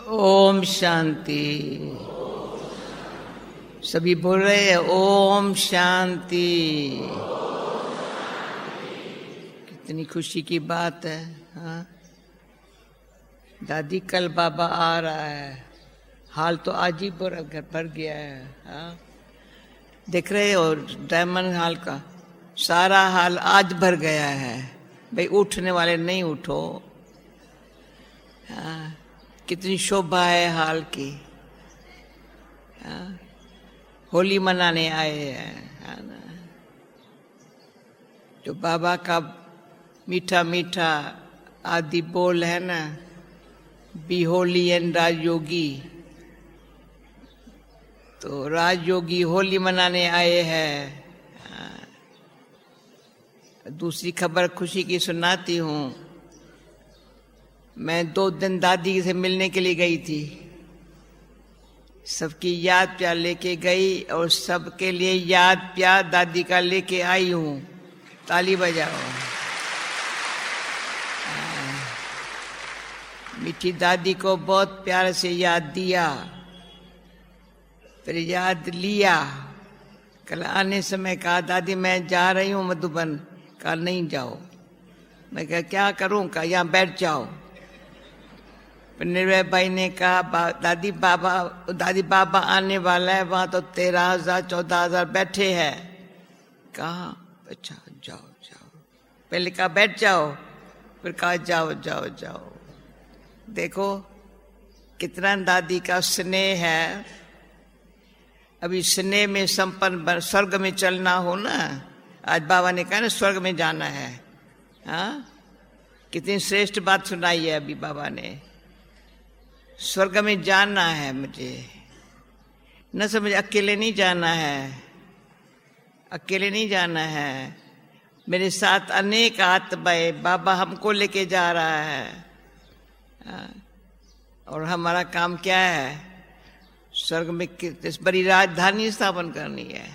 ओम शांति। सभी बोल रहे हैं ओम शांति। कितनी खुशी की बात है। हाँ, दादी कल बाबा आ रहा है। हाल तो आज ही पूरा घर भर गया है। हाँ, देख रहे हो डायमंड हाल का सारा हाल आज भर गया है। भाई उठने वाले नहीं उठो। हाँ, कितनी शोभा है हाल की। हाँ, होली मनाने आए हैं ना। जो बाबा का मीठा मीठा आदि बोल है ना, बी होली एंड राजयोगी। तो राजयोगी होली मनाने आए हैं। दूसरी खबर खुशी की सुनाती हूँ। मैं 2 दिन दादी से मिलने के लिए गई थी। सबकी याद प्यार लेके गई और सबके लिए याद प्यार दादी का लेके आई हूँ। ताली बजाओ। मीठी दादी को बहुत प्यार से याद दिया, फिर याद लिया। कल आने समय कहा दादी मैं जा रही हूँ मधुबन। कहा नहीं जाओ। मैं कहा क्या करूँ? कहा यहाँ बैठ जाओ। निर्भय भाई ने कहा दादी बाबा आने वाला है, वहां तो 13,000 14,000 बैठे हैं। कहा अच्छा जाओ जाओ। पहले कहा बैठ जाओ, फिर कहा जाओ जाओ जाओ। देखो कितना दादी का स्नेह है। अभी स्नेह में संपन्न स्वर्ग में चलना हो ना। आज बाबा ने कहा ना स्वर्ग में जाना है। हाँ, कितनी श्रेष्ठ बात सुनाई है अभी बाबा ने। स्वर्ग में जाना है मुझे। न समझ अकेले नहीं जाना है, अकेले नहीं जाना है। मेरे साथ अनेक आत्माएं बाबा हमको लेके जा रहा है। और हमारा काम क्या है? स्वर्ग में किस बड़ी राजधानी स्थापन करनी है।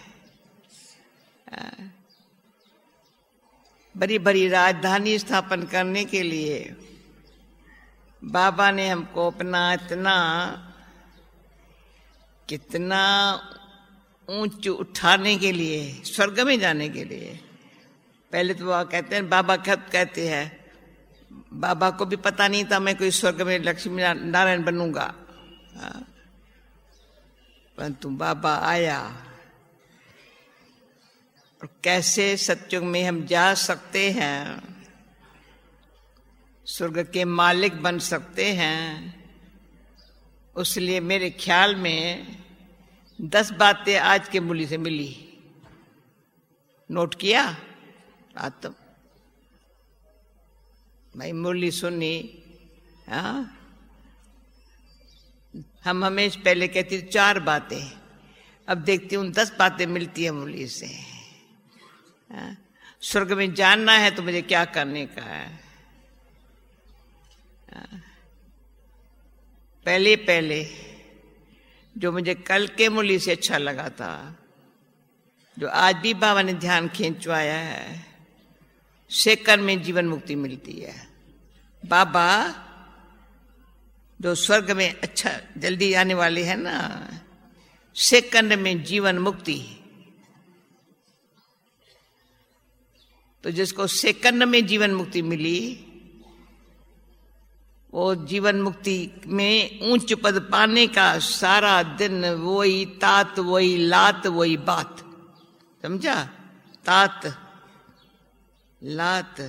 बड़ी बड़ी राजधानी स्थापन करने के लिए बाबा ने हमको अपना कितना ऊंच उठाने के लिए, स्वर्ग में जाने के लिए। पहले तो बाबा कहते हैं, बाबा कब कहते हैं, बाबा को भी पता नहीं था मैं कोई स्वर्ग में लक्ष्मी नारायण बनूंगा। परंतु बाबा आया। और कैसे सत्युग में हम जा सकते हैं, स्वर्ग के मालिक बन सकते हैं। उसलिए मेरे ख्याल में 10 बातें आज के मुरली से मिली। नोट किया? आत्म भाई मुरली सुनी। हाँ, हम हमेशा पहले कहती 4 बातें, अब देखती हूँ 10 बातें मिलती है मुरली से। हाँ? स्वर्ग में जानना है तो मुझे क्या करने का है। पहले जो मुझे कल के मुरली से अच्छा लगा था, जो आज भी बाबा ने ध्यान खींचवाया है, सेकंड में जीवन मुक्ति मिलती है। बाबा जो स्वर्ग में अच्छा जल्दी आने वाले हैं ना, सेकंड में जीवन मुक्ति। तो जिसको सेकंड में जीवन मुक्ति मिली, वो जीवन मुक्ति में ऊंच पद पाने का सारा दिन वही तात, वही लात, वही बात। समझा? तात लात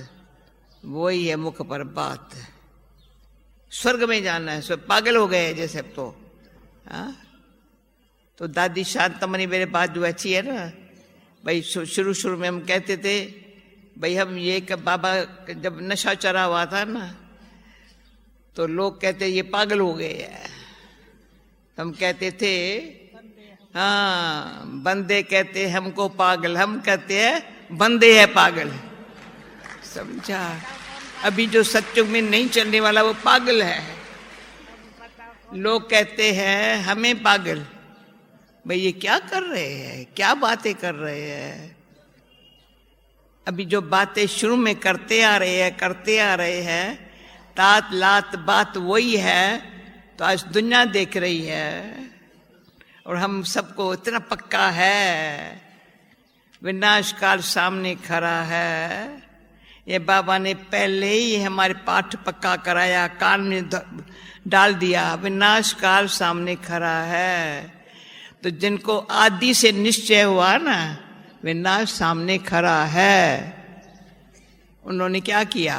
वही है मुख पर बात। स्वर्ग में जाना है। सब पागल हो गए जैसे अब तो। हाँ, तो दादी शांतमणि मेरे बात जो अच्छी है ना भाई, शुरू में हम कहते थे भाई हम ये बाबा जब नशा चढ़ा हुआ था ना, तो लोग कहते ये पागल हो गए हैं। हम कहते थे हाँ, बंदे कहते हमको पागल, हम कहते हैं बंदे है पागल। समझा? अभी जो सत्युग में नहीं चलने वाला वो पागल है। लोग कहते हैं हमें पागल। भाई ये क्या कर रहे हैं, क्या बातें कर रहे हैं? अभी जो बातें शुरू में करते आ रहे हैं, तात लात बात वही है तो आज दुनिया देख रही है और हम सबको इतना पक्का है, विनाश काल सामने खड़ा है। ये बाबा ने पहले ही हमारे पाठ पक्का कराया, कान में डाल दिया, विनाश काल सामने खड़ा है। तो जिनको आदि से निश्चय हुआ ना विनाश सामने खड़ा है, उन्होंने क्या किया,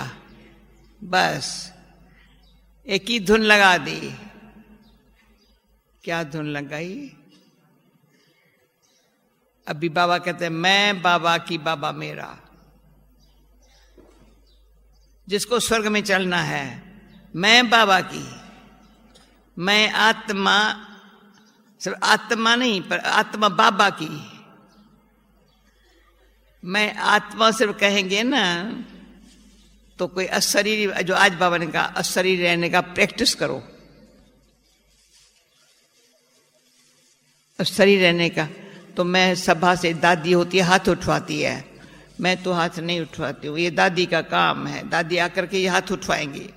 बस एक ही धुन लगा दी। क्या धुन लगाई? अभी बाबा कहते हैं मैं बाबा की बाबा मेरा। जिसको स्वर्ग में चलना है, मैं बाबा की, मैं आत्मा, सिर्फ आत्मा नहीं पर आत्मा बाबा की। मैं आत्मा सिर्फ कहेंगे ना तो कोई अशरीरी, जो आज बाबा ने कहा अशरीरी रहने का प्रैक्टिस करो, अशरीरी रहने का। तो मैं सभा से दादी होती है हाथ उठवाती है, मैं तो हाथ नहीं उठवाती हूँ, ये दादी का काम है, दादी आकर के ये हाथ उठवाएंगी,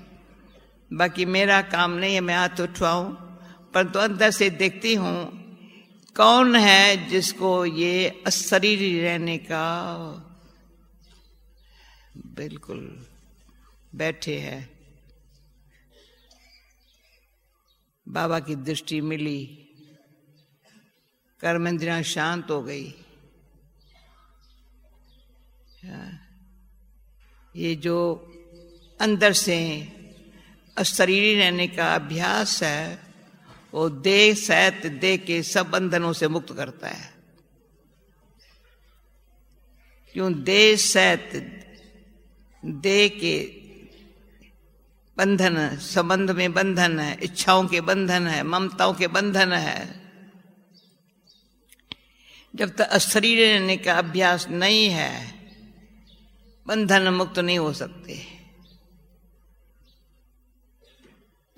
बाकी मेरा काम नहीं है मैं हाथ उठवाऊं। परंतु अंदर से देखती हूँ कौन है जिसको ये अशरीरी रहने का बिल्कुल बैठे हैं। बाबा की दृष्टि मिली, कर्म इंद्रियां शांत हो गई। ये जो अंदर से अशरीरी रहने का अभ्यास है वो देह सहित देह के सब बंधनों से मुक्त करता है। क्यों? देह सहित देह के बंधन, संबंध में बंधन है, इच्छाओं के बंधन है, ममताओं के बंधन है। जब तक अशरीरी रहने का अभ्यास नहीं है बंधन मुक्त नहीं हो सकते।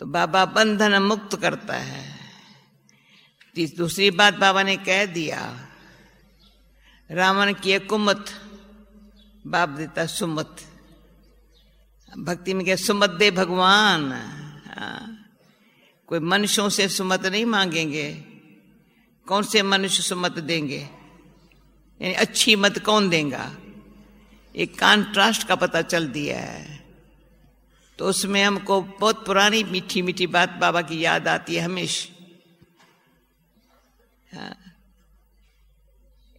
तो बाबा बंधन मुक्त करता है। दूसरी बात बाबा ने कह दिया, रावण की कुमत बाप देता सुमत। भक्ति में क्या सुमत दे भगवान। कोई मनुष्यों से सुमत नहीं मांगेंगे। कौन से मनुष्य सुमत देंगे? यानी अच्छी मत कौन देगा? एक कॉन्ट्रास्ट का पता चल दिया है। तो उसमें हमको बहुत पुरानी मीठी मीठी बात बाबा की याद आती है हमेशा।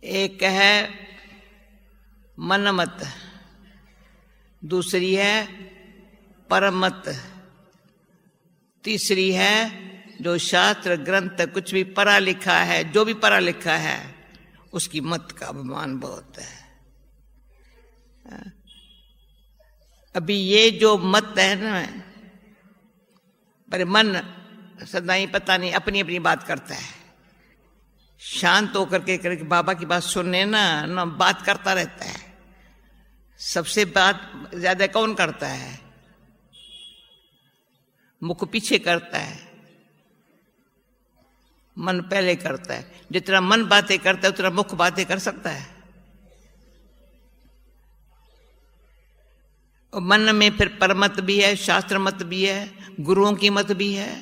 एक है मनमत, दूसरी है परमत, तीसरी है जो शास्त्र ग्रंथ कुछ भी पढ़ा लिखा है, जो भी पढ़ा लिखा है उसकी मत का अभिमान बहुत है। अभी ये जो मत है ना, पर मन सदा ही पता नहीं अपनी अपनी बात करता है। शांत होकर के करके बाबा की बात सुनने ना बात करता रहता है। सबसे बात ज्यादा कौन करता है? मुख पीछे करता है, मन पहले करता है। जितना मन बातें करता है उतना मुख बातें कर सकता है। और मन में फिर परमत भी है, शास्त्र मत भी है, गुरुओं की मत भी है,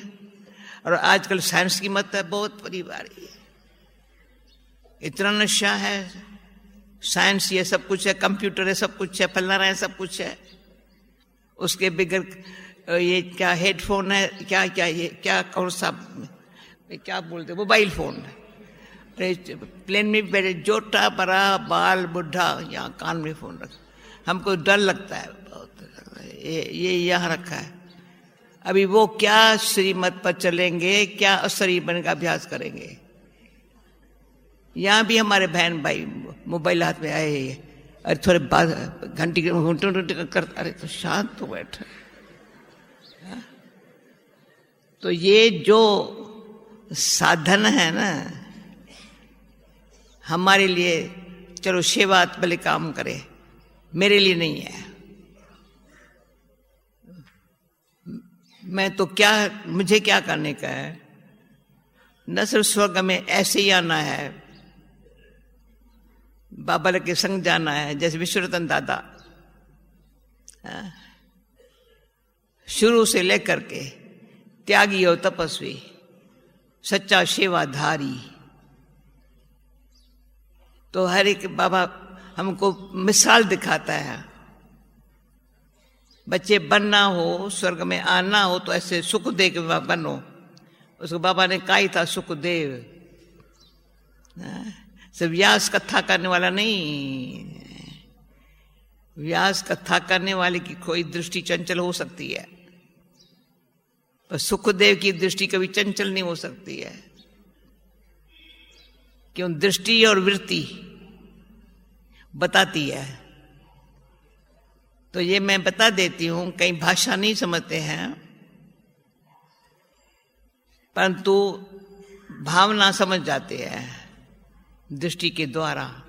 और आजकल साइंस की मत है। बहुत बड़ी बारी है, इतना नशा है। साइंस ये सब कुछ है, कंप्यूटर है, सब कुछ है, फलाना है, सब कुछ है। उसके बगैर ये क्या हेडफोन है, क्या क्या ये क्या कौन सा क्या बोलते, मोबाइल फोन है। प्लेन में बैठे जोटा बड़ा बाल बुढ़ा यहाँ कान में फोन रखा, हमको डर लगता है बहुत। ये यहाँ रखा है। अभी वो क्या श्रीमत पर चलेंगे, क्या अशरीरी बनने का अभ्यास करेंगे। यहाँ भी हमारे बहन भाई मोबाइल हाथ में आए, अरे थोड़े बाद घंटी करता, अरे तो शांत तो बैठा। तो ये जो साधन है ना हमारे लिए, चलो सेवा भले काम करे, मेरे लिए नहीं है। मैं तो क्या, मुझे क्या करने का है? न सिर्फ स्वर्ग में ऐसे ही आना है, बाबा के संग जाना है। जैसे विश्वरतन दादा शुरू से लेकर के त्यागी और तपस्वी, सच्चा सेवाधारी। तो हर एक बाबा हमको मिसाल दिखाता है। बच्चे बनना हो, स्वर्ग में आना हो तो ऐसे सुखदेव के बनो। उसको बाबा ने कहा ही था सुखदेव, सिर्फ व्यास कथा करने वाला नहीं। व्यास कथा करने वाले की कोई दृष्टि चंचल हो सकती है, पर सुखदेव की दृष्टि कभी चंचल नहीं हो सकती है। क्यों? दृष्टि और वृत्ति बताती है। तो ये मैं बता देती हूं, कई भाषा नहीं समझते हैं, परंतु भावना समझ जाते हैं दृष्टि के द्वारा।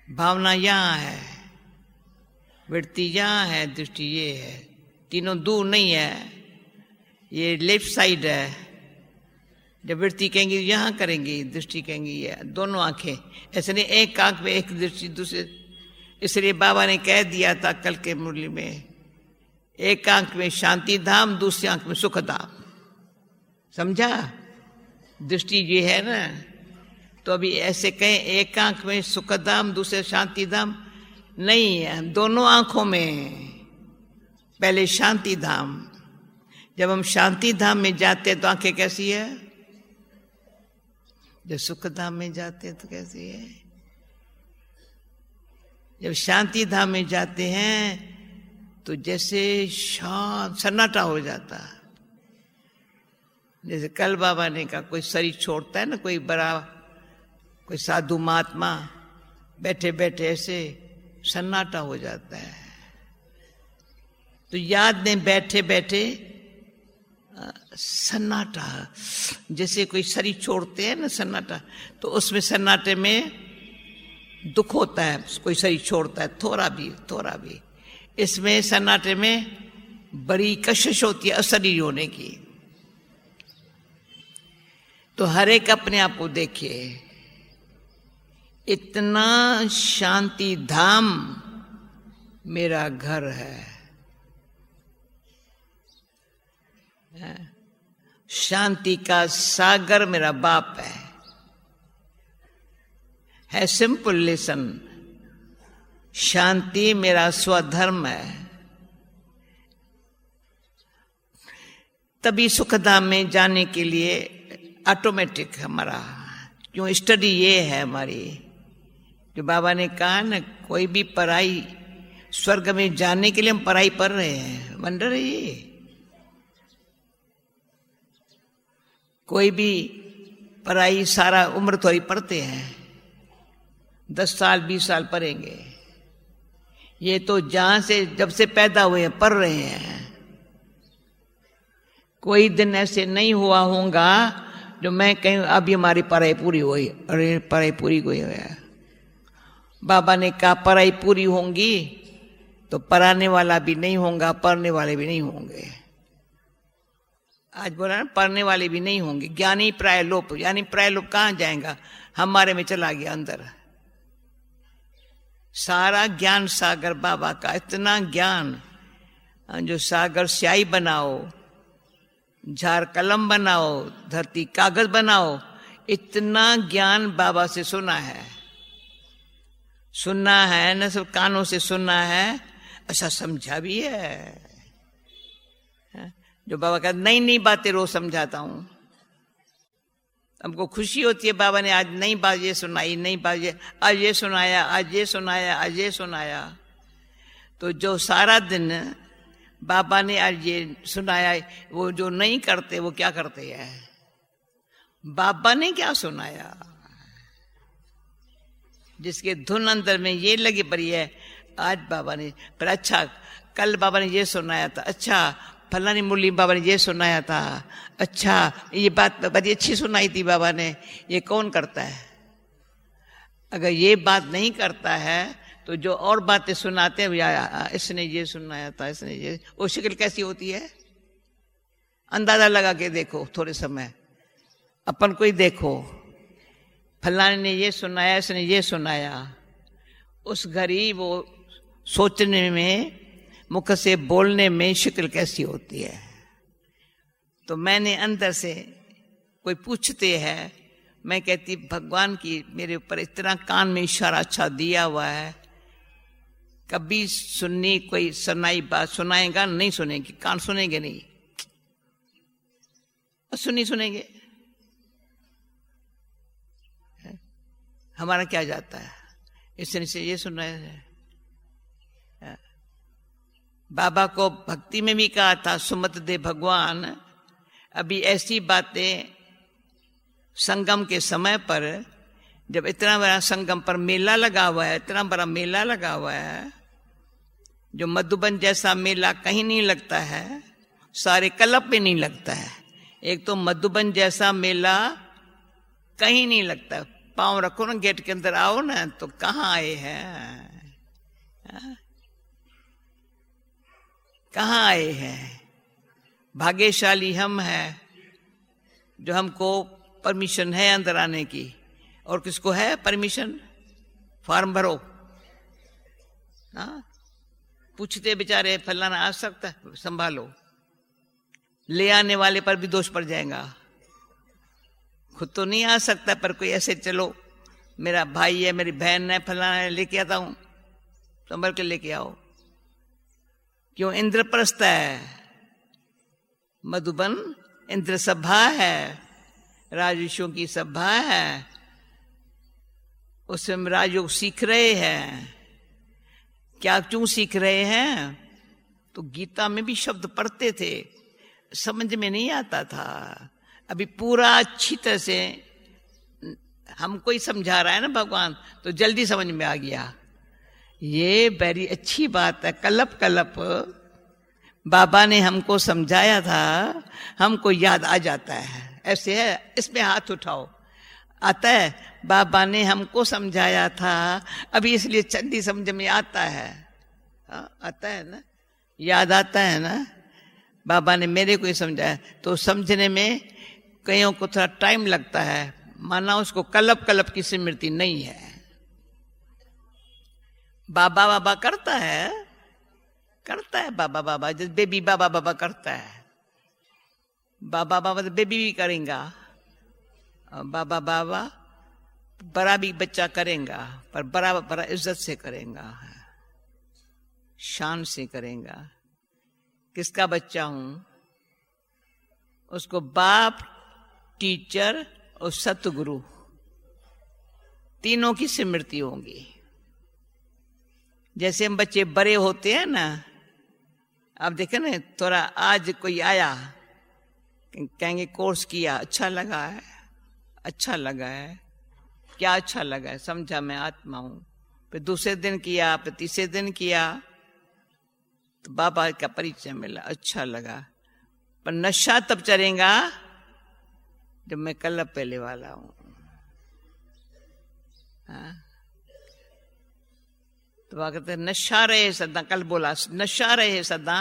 भावना यहां है, वृत्ति यहां है, दृष्टि ये है। तीनों दूर नहीं है, ये लेफ्ट साइड है। जब वृत्ति कहेंगे यहां करेंगी, दृष्टि कहेंगी ये, दोनों आंखें ऐसे नहीं, एक आंख में एक दृष्टि दूसरे। इसलिए बाबा ने कह दिया था कल के मुरली में, एक आंख में शांति धाम, दूसरी आंख में सुख धाम। समझा? दृष्टि ये है ना। तो अभी ऐसे कहें एक आंख में सुख धाम, दूसरे शांति धाम, नहीं है, दोनों आंखों में। पहले शांति धाम। जब हम शांति धाम में जाते हैं तो आंखें कैसी है? जब सुख धाम में जाते हैं तो कैसी है? जब शांति धाम में जाते हैं तो जैसे शांत सन्नाटा हो जाता। जैसे कल बाबा ने कहा, कोई शरीर छोड़ता है ना, कोई बड़ा, कोई साधु महात्मा, बैठे बैठे ऐसे सन्नाटा हो जाता है। तो याद नहीं, बैठे बैठे सन्नाटा, जैसे कोई शरीर छोड़ते हैं ना सन्नाटा, तो उसमें सन्नाटे में दुख होता है। कोई शरीर छोड़ता है थोड़ा भी, इसमें सन्नाटे में बड़ी कशिश होती है अशरीर होने की। तो हर एक अपने आप को देखिए, इतना शांति धाम मेरा घर है। शांति का सागर मेरा बाप है सिंपल लेसन। शांति मेरा स्वधर्म है। तभी सुखधाम में जाने के लिए ऑटोमेटिक हमारा, क्यों स्टडी ये है हमारी, जो बाबा ने कहा ना, कोई भी पढ़ाई, स्वर्ग में जाने के लिए हम पढ़ाई पढ़ रहे हैं। वंडर है ये। कोई भी पढ़ाई सारा उम्र थोड़ी पढ़ते हैं, 10 साल 20 साल पढ़ेंगे। ये तो जहां से, जब से पैदा हुए हैं पढ़ रहे हैं। कोई दिन ऐसे नहीं हुआ होगा जो मैं कहीं अभी हमारी पढ़ाई पूरी हुई, अरे पढ़ाई पूरी हुई है। बाबा ने कहा पढ़ाई पूरी होंगी तो पढ़ाने वाला भी नहीं होगा, पढ़ने वाले भी नहीं होंगे। आज बोला ना, पढ़ने वाले भी नहीं होंगे। ज्ञानी प्राय लोप, यानी प्राय लोप कहाँ जाएगा? हमारे में चला गया अंदर। सारा ज्ञान सागर बाबा का, इतना ज्ञान जो सागर स्याही बनाओ, झार कलम बनाओ, धरती कागज बनाओ, इतना ज्ञान बाबा से सुना है न सिर्फ कानों से सुना है, अच्छा समझा भी है। जो बाबा का नई नई बातें रोज समझाता हूं। हमको खुशी होती है, बाबा ने आज नई बात ये सुनाई, नई बात ये, आज ये सुनाया, आज ये सुनाया, आज ये सुनाया। तो जो सारा दिन बाबा ने आज ये सुनाया, वो जो नहीं करते वो क्या करते हैं? बाबा ने क्या सुनाया? जिसके धुन अंदर में ये लगी पड़ी है, आज बाबा ने, पर अच्छा कल बाबा ने ये सुनाया था, अच्छा फलानी मुरली बाबा ने ये सुनाया था, अच्छा ये बात बड़ी अच्छी सुनाई थी बाबा ने। ये कौन करता है? अगर ये बात नहीं करता है तो जो और बातें सुनाते हैं, इसने ये सुनाया था, इसने ये, वो शक्ल कैसी होती है? अंदाजा लगा के देखो, थोड़े समय अपन को ही देखो, फलाने ने ये सुनाया, इसने ये सुनाया। उस घड़ी वो सोचने में, मुख से बोलने में शक्ल कैसी होती है? तो मैंने अंदर से, कोई पूछते हैं, मैं कहती भगवान की मेरे ऊपर इतना कान में इशारा अच्छा दिया हुआ है, कभी सुननी कोई सुनाई बात सुनाएगा नहीं, सुनेंगे कान सुनेंगे नहीं, सुनी सुनेंगे, हमारा क्या जाता है, इससे ये सुन रहे हैं। बाबा को भक्ति में भी कहा था सुमत दे भगवान, अभी ऐसी बातें संगम के समय पर, जब इतना बड़ा संगम पर मेला लगा हुआ है, इतना बड़ा मेला लगा हुआ है, जो मधुबन जैसा मेला कहीं नहीं लगता है, सारे क्लब में नहीं लगता है। एक तो मधुबन जैसा मेला कहीं नहीं लगता, पांव रखो ना गेट के अंदर आओ ना, तो कहाँ आए हैं, कहाँ आए हैं। भाग्यशाली हम हैं जो हमको परमिशन है अंदर आने की, और किसको है परमिशन? फॉर्म भरो, पूछते बेचारे फलाना आ सकता है, संभालो, ले आने वाले पर भी दोष पड़ जाएगा। खुद तो नहीं आ सकता, पर कोई ऐसे चलो मेरा भाई है, मेरी बहन है, फलाना है, लेके आता हूं, संभल के लेके आओ। क्यों? इंद्रप्रस्थ है, मधुबन इंद्र सभा है, राजऋषियों की सभा है, उसमें राजयोग सीख रहे हैं। क्या क्यों सीख रहे हैं? तो गीता में भी शब्द पढ़ते थे, समझ में नहीं आता था। अभी पूरा अच्छी तरह से हमको ही समझा रहा है ना भगवान, तो जल्दी समझ में आ गया। ये बड़ी अच्छी बात है, कलप कलप बाबा ने हमको समझाया था, हमको याद आ जाता है। ऐसे है, इसमें हाथ उठाओ, आता है, बाबा ने हमको समझाया था, अभी इसलिए जल्दी समझ में आता है। आता है ना, याद आता है ना, बाबा ने मेरे को ही समझाया। तो समझने में कईयों को थोड़ा टाइम लगता है, माना उसको कलप कलप की स्मृति नहीं है। बाबा बाबा करता है बाबा बाबा, जैसे बेबी बाबा बाबा करता है, बाबा बाबा तो बेबी भी करेगा, बाबा बाबा बड़ा भी बच्चा करेगा, पर बड़ा बड़ा इज्जत से करेगा, शान से करेगा। किसका बच्चा हूं? उसको बाप, टीचर और सतगुरु तीनों की स्मृति होगी। जैसे हम बच्चे बड़े होते हैं ना, आप देखें ना, थोड़ा आज कोई आया, कहेंगे कोर्स किया, अच्छा लगा है, अच्छा लगा है, क्या अच्छा लगा है? समझा मैं आत्मा हूं। फिर दूसरे दिन किया, फिर तीसरे दिन किया, तो बाबा का परिचय मिला, अच्छा लगा। पर नशा तब चलेगा जब मैं कल पहले वाला हूं। तो वह कहते नशा रहे सदा, कल बोला नशा रहे सदा,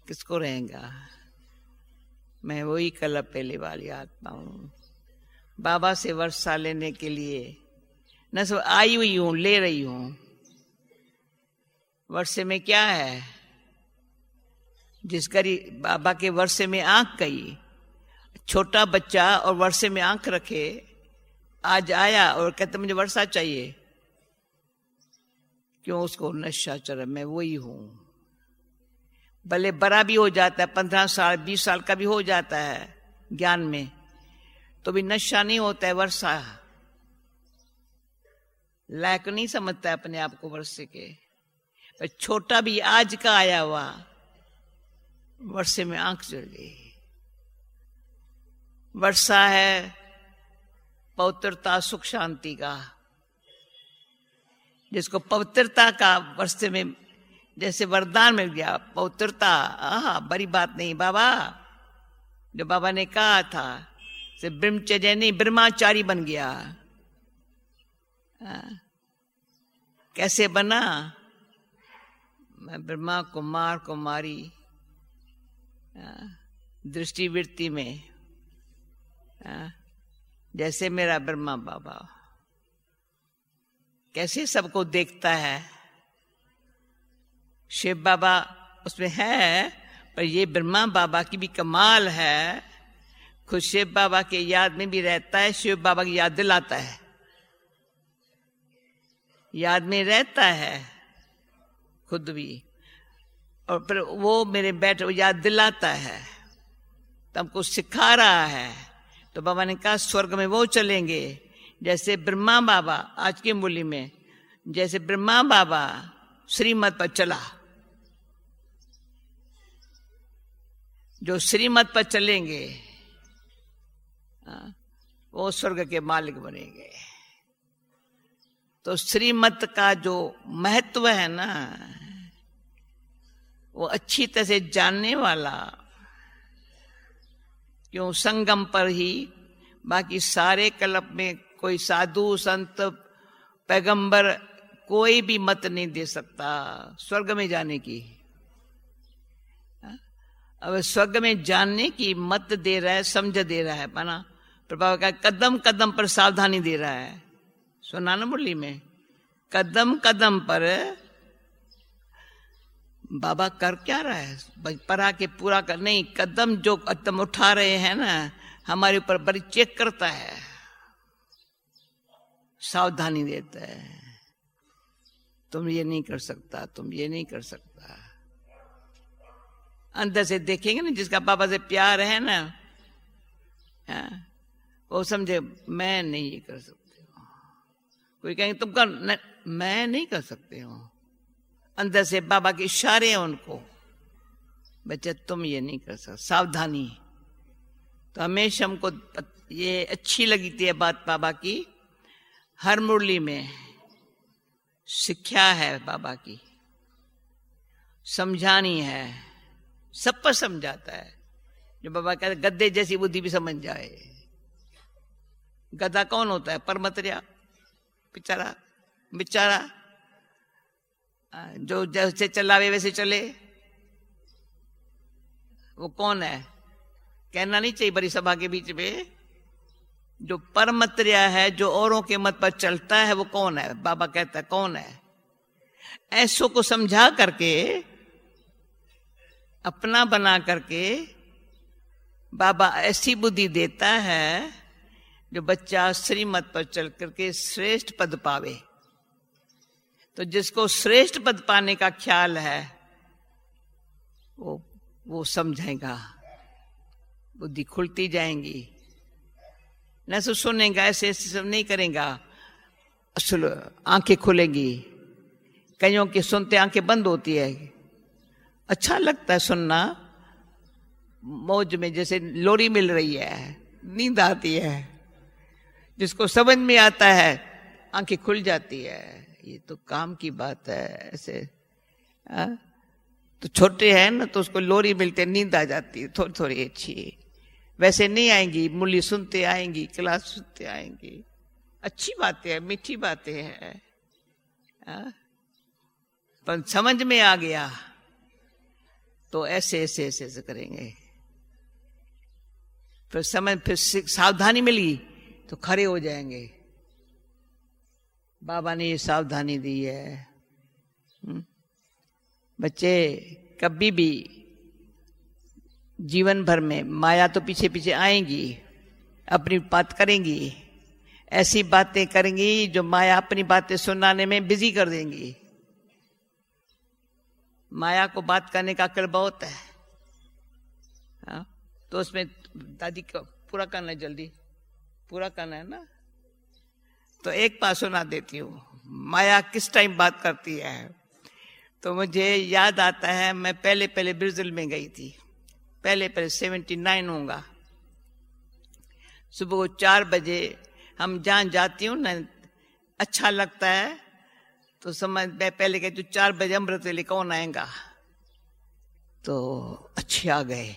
किसको रहेगा? मैं वही कल पहले वाली आत्मा हूं। बाबा से वर्षा लेने के लिए न सब आई हुई हूं, ले रही हूं। वर्षे में क्या है? जिस करी बाबा के वर्षे में आंख गई, छोटा बच्चा और वर्षे में आंख रखे, आज आया और कहते मुझे वर्षा चाहिए, क्यों? उसको नशा चढ़ा, मैं वही हूं। भले बड़ा भी हो जाता है, 15 साल 20 साल का भी हो जाता है ज्ञान में, तो भी नशा नहीं होता है। वर्षा लायक नहीं समझता है अपने आप को वर्षे के। पर छोटा भी आज का आया हुआ वर्षे में आंख चढ़ गई। वर्षा है पवित्रता सुख शांति का, जिसको पवित्रता का वर्षे में जैसे वरदान मिल गया, पवित्रता, बड़ी बात नहीं बाबा। जो बाबा ने कहा था से ब्रह्मचर्य नहीं, ब्रह्माचारी बन गया। कैसे बना? मैं ब्रह्मा कुमार कुमारी दृष्टिवृत्ति में, जैसे मेरा ब्रह्मा बाबा कैसे सबको देखता है। शिव बाबा उसमें है, पर ये ब्रह्मा बाबा की भी कमाल है, खुद शिव बाबा के याद में भी रहता है, शिव बाबा की याद दिलाता है, याद में रहता है खुद भी, और फिर वो मेरे बैठे याद दिलाता है, तो हमको सिखा रहा है। तो बाबा ने कहा स्वर्ग में वो चलेंगे जैसे ब्रह्मा बाबा, आज की मूली में जैसे ब्रह्मा बाबा श्रीमत पर चला, जो श्रीमत पर चलेंगे वो स्वर्ग के मालिक बनेंगे। तो श्रीमत का जो महत्व है ना, वो अच्छी तरह से जानने वाला, क्यों संगम पर ही, बाकी सारे कल्प में कोई साधु संत पैगंबर कोई भी मत नहीं दे सकता स्वर्ग में जाने की। अब स्वर्ग में जानने की मत दे रहा है, समझ दे रहा है, माना प्रभा का कदम कदम पर सावधानी दे रहा है। सुना ना मुरली में, कदम कदम पर बाबा कर क्या रहा है, पढ़ा के पूरा कर नहीं, कदम जो कदम उठा रहे हैं ना हमारे ऊपर बड़ी चेक करता है, सावधानी देता है, तुम ये नहीं कर सकता, तुम ये नहीं कर सकता। अंदर से देखेंगे ना, जिसका बाबा से प्यार है ना, वो समझे मैं नहीं ये कर सकती हूँ। कोई कहेंगे तुम कर, मैं नहीं कर सकते हो, अंदर से बाबा के इशारे हैं उनको, बच्चे तुम ये नहीं कर सकते, सावधानी। तो हमेशा हमको ये अच्छी लगी थी बात बाबा की, हर मुरली में शिक्षा है बाबा की, समझानी है, सब पर समझाता है। जो बाबा कहते गद्दे जैसी बुद्धि भी समझ जाए। गधा कौन होता है? परमतरिया, बेचारा बेचारा जो जैसे चलावे वैसे चले, वो कौन है? कहना नहीं चाहिए बड़ी सभा के बीच में। जो परमतरिया है, जो औरों के मत पर चलता है, वो कौन है? बाबा कहता है कौन है? ऐसों को समझा करके, अपना बना करके बाबा ऐसी बुद्धि देता है जो बच्चा श्रीमत पर चल करके श्रेष्ठ पद पावे। तो जिसको श्रेष्ठ पद पाने का ख्याल है वो समझेगा, बुद्धि खुलती जाएंगी, न तो सुनेगा, ऐसे ऐसे सब नहीं करेगा, आंखें खुलेंगी। कईयों की सुनते आंखें बंद होती है, अच्छा लगता है सुनना, मौज में जैसे लोरी मिल रही है, नींद आती है। जिसको समझ में आता है आंखें खुल जाती है, ये तो काम की बात है। ऐसे तो छोटे हैं ना, तो उसको लोरी मिलते नींद आ जाती है थोड़ी थोड़ी अच्छी। वैसे नहीं आएंगी, मुरली सुनते आएंगी, क्लास सुनते आएंगी, अच्छी बातें हैं, मीठी बातें हैं, पर समझ में आ गया तो ऐसे ऐसे ऐसे ऐसे करेंगे। फिर समझ, फिर सावधानी मिली तो खड़े हो जाएंगे। बाबा ने ये सावधानी दी है। बच्चे कभी भी जीवन भर में माया तो पीछे पीछे आएंगी, अपनी बात करेंगी, ऐसी बातें करेंगी जो माया अपनी बातें सुनाने में बिजी कर देंगी। माया को बात करने का अक्ल बहुत है, तो उसमें दादी को पूरा करना है, जल्दी पूरा करना है ना। तो एक बात सुना देती हूँ, माया किस टाइम बात करती है। तो मुझे याद आता है, मैं पहले पहले ब्राजील में गई थी, पहले 79 होगा। सुबह 4 बजे हम जहाँ जाती हूँ ना, अच्छा लगता है, तो समझ मैं पहले कहती हूँ 4 बजे अमृत वेले कौन आएगा, तो अच्छे आ गए,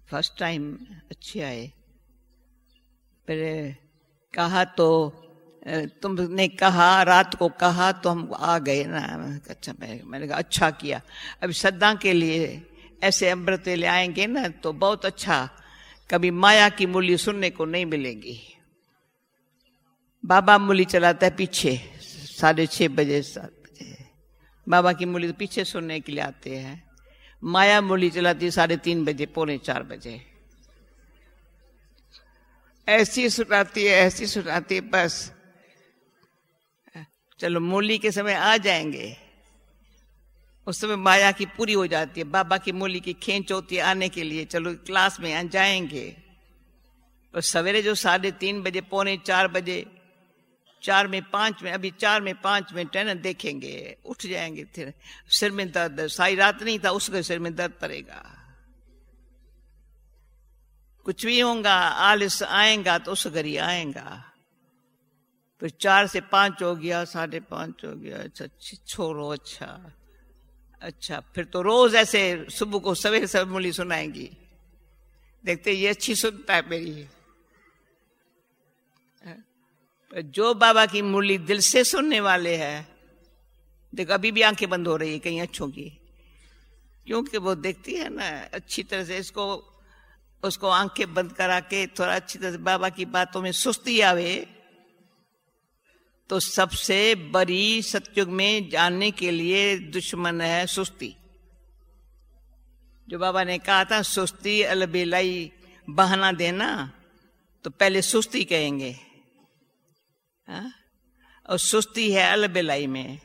फर्स्ट टाइम अच्छे आए। फिर कहा तो तुमने कहा, रात को कहा तो हम आ गए ना। अच्छा, मैंने कहा अच्छा किया, अभी सदा के लिए ऐसे अमृत वेले आएंगे ना तो बहुत अच्छा, कभी माया की मूली सुनने को नहीं मिलेगी। बाबा मूली चलाता है पीछे, 6:30 बजे 7 बजे बाबा की मूली तो पीछे सुनने के लिए आते हैं। माया मूली चलाती 3:30 बजे, 3:45 बजे, ऐसी सुनाती है, ऐसी सुनाती है, बस चलो मूली के समय आ जाएंगे, उस समय माया की पूरी हो जाती है, बाबा की मूली की खींच होती है आने के लिए, चलो क्लास में आ जाएंगे। और सवेरे जो 3:30 बजे, 3:45 बजे, 4 में 5 में, अभी 4 में 5 मिनट है ना, देखेंगे, उठ जाएंगे। फिर सिर में दर्द, सारी रात नहीं था, उसके सिर में दर्द पड़ेगा, कुछ भी होगा, आलस आएगा तो उस घड़ी आएगा। फिर 4 से 5 हो गया, 5:30 हो गया, अच्छा छोड़ो, अच्छा फिर तो रोज ऐसे सुबह को सवेरे सवेरे मूली सुनाएंगी, देखते ये अच्छी सुनता है मेरी। जो बाबा की मूली दिल से सुनने वाले हैं, देखो अभी भी आंखें बंद हो रही है कहीं अच्छों की, क्योंकि वो देखती है ना अच्छी तरह से, उसको आंखें बंद करा के थोड़ा अच्छी तरह से बाबा की बातों में सुस्ती आवे, तो सबसे बड़ी सतयुग में जानने के लिए दुश्मन है सुस्ती। जो बाबा ने कहा था सुस्ती अलबेलाई, बहाना देना, तो पहले सुस्ती कहेंगे, और सुस्ती है अलबेलाई में,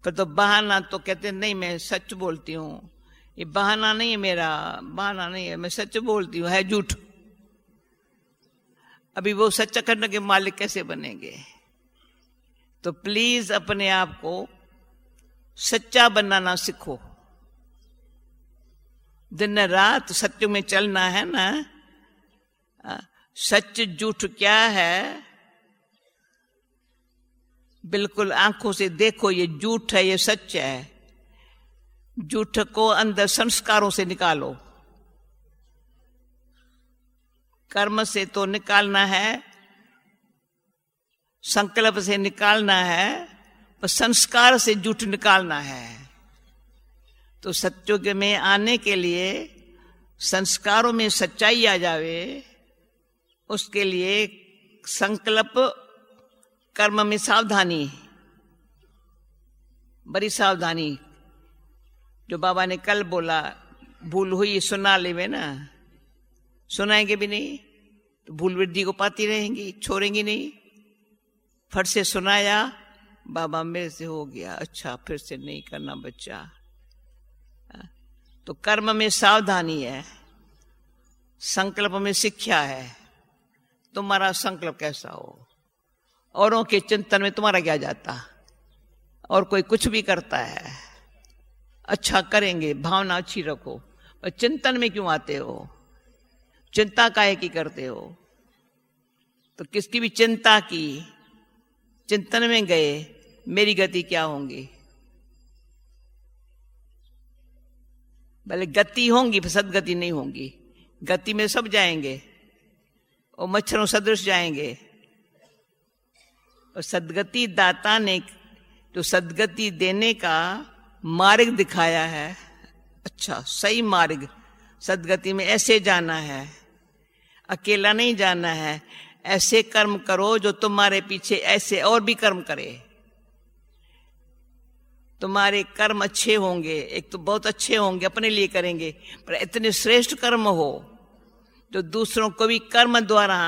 फिर तो बहाना तो कहते नहीं मैं सच बोलती हूँ, ये बहाना नहीं है, मेरा बहाना नहीं है, मैं सच बोलती हूँ, है झूठ। अभी वो सच्चा करने के मालिक कैसे बनेंगे? तो प्लीज अपने आप को सच्चा बनाना सीखो, दिन रात सत्य में चलना है ना। सच झूठ क्या है, बिल्कुल आंखों से देखो, ये झूठ है, ये सच है। झूठ को अंदर संस्कारों से निकालो, कर्म से तो निकालना है, संकल्प से निकालना है, पर संस्कार से झूठ निकालना है। तो सत्युग में आने के लिए संस्कारों में सच्चाई आ जावे, उसके लिए संकल्प, कर्म में सावधानी, बड़ी सावधानी। जो बाबा ने कल बोला, भूल हुई सुना लेवे ना, सुनाएंगे भी नहीं तो भूल वृद्धि को पाती रहेंगी, छोड़ेंगी नहीं। फट से सुनाया, बाबा मेरे से हो गया, अच्छा फिर से नहीं करना बच्चा। तो कर्म में सावधानी है, संकल्प में शिक्षा है। तुम्हारा संकल्प कैसा हो, औरों के चिंतन में तुम्हारा क्या जाता, और कोई कुछ भी करता है, अच्छा करेंगे, भावना अच्छी रखो, और चिंतन में क्यों आते हो? चिंता काहे की करते हो? तो किसकी भी चिंता की, चिंतन में गए, मेरी गति क्या होंगी? भले गति होंगी, सदगति नहीं होंगी। गति में सब जाएंगे और मच्छरों सदृश जाएंगे। और सदगति दाता ने जो सदगति देने का मार्ग दिखाया है, अच्छा सही मार्ग, सदगति में ऐसे जाना है, अकेला नहीं जाना है। ऐसे कर्म करो जो तुम्हारे पीछे ऐसे और भी कर्म करे। तुम्हारे कर्म अच्छे होंगे, एक तो बहुत अच्छे होंगे, अपने लिए करेंगे, पर इतने श्रेष्ठ कर्म हो जो दूसरों को भी कर्म द्वारा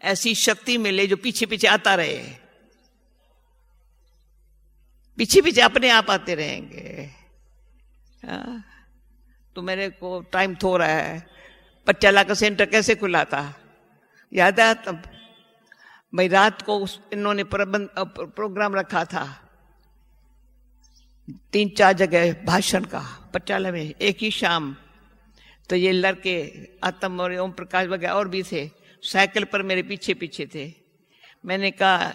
ऐसी शक्ति मिले जो पीछे पीछे आता रहे, पीछे पीछे अपने आप आते रहेंगे। तो मेरे को टाइम थोड़ा है, पटियाला का सेंटर कैसे खुला था याद है? तब भाई रात को इन्होंने प्रोग्राम रखा था, 3-4 जगह भाषण का पटियाला में एक ही शाम। तो ये लड़के आत्म और ओम प्रकाश वगैरह और भी थे, साइकिल पर मेरे पीछे पीछे थे। मैंने कहा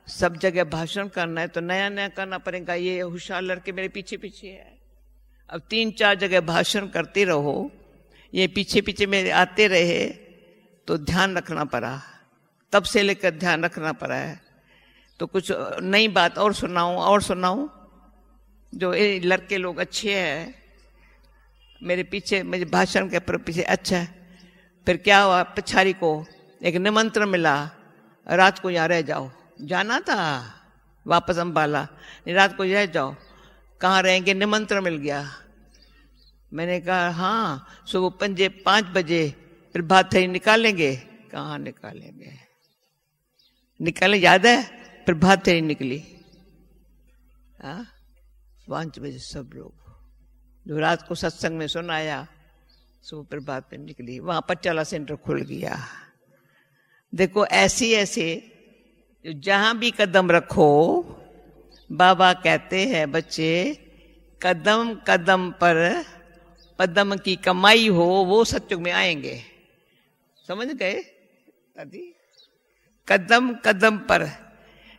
सब जगह भाषण करना है तो नया नया करना पड़ेगा, ये होशियार लड़के मेरे पीछे पीछे है। अब 3-4 जगह भाषण करते रहो, ये पीछे पीछे मेरे आते रहे, तो ध्यान रखना पड़ा, तब से लेकर ध्यान रखना पड़ा है। तो कुछ नई बात और सुनाऊं जो ये लड़के लोग अच्छे हैं मेरे पीछे, मुझे भाषण के पीछे। अच्छा फिर क्या हुआ, पिछाड़ी को एक निमंत्रण मिला, रात को यहाँ रह जाओ, जाना था वापस अम्बाला, रात को रह जाओ। कहाँ रहेंगे, निमंत्रण मिल गया, मैंने कहा हाँ, सुबह 5 बजे प्रभात फेरी निकालेंगे। कहाँ निकालेंगे, निकाले, याद है प्रभात फेरी निकली 5 बजे, सब लोग जो रात को सत्संग में सुनाया, सुबह प्रभात फेरी निकली, वहां पचाला सेंटर खुल गया। देखो ऐसी ऐसे जहां भी कदम रखो, बाबा कहते हैं बच्चे, कदम कदम पर पदम की कमाई हो, वो सत्युग में आएंगे। समझ गए दादी? कदम कदम पर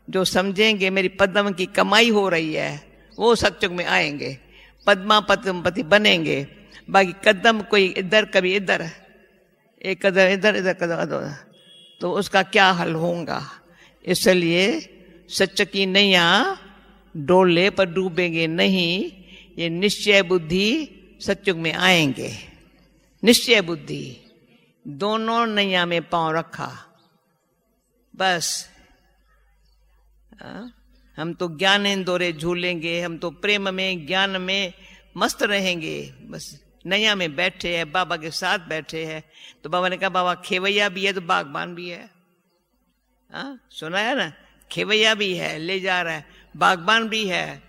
जो समझेंगे मेरी पद्म की कमाई हो रही है, वो सत्युग में आएंगे, पद्मा पद्मपति बनेंगे। बाकी कदम कोई इधर कभी इधर, एक कदम इधर इधर कदम इधर, तो उसका क्या हल होगा। इसलिए सच की नैया डोले पर डूबेंगे नहीं, ये निश्चय बुद्धि सत्युग में आएंगे। निश्चय बुद्धि, दोनों नैया में पांव रखा, बस। हम तो ज्ञानेंदोरे झूलेंगे, हम तो प्रेम में ज्ञान में मस्त रहेंगे, बस नैया में बैठे हैं, बाबा के साथ बैठे हैं। तो बाबा ने कहा बाबा खेवैया भी है तो बागबान भी है। सुना है ना, खेवैया भी है, ले जा रहा है, बागबान भी है,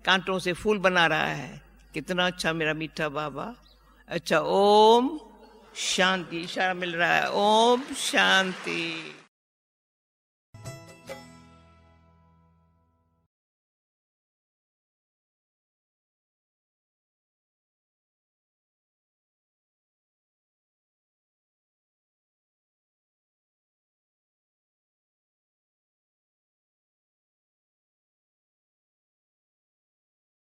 कांटों से फूल बना रहा है। कितना अच्छा मेरा मीठा बाबा। अच्छा, ओम शांति, इशारा मिल रहा है, ओम शांति।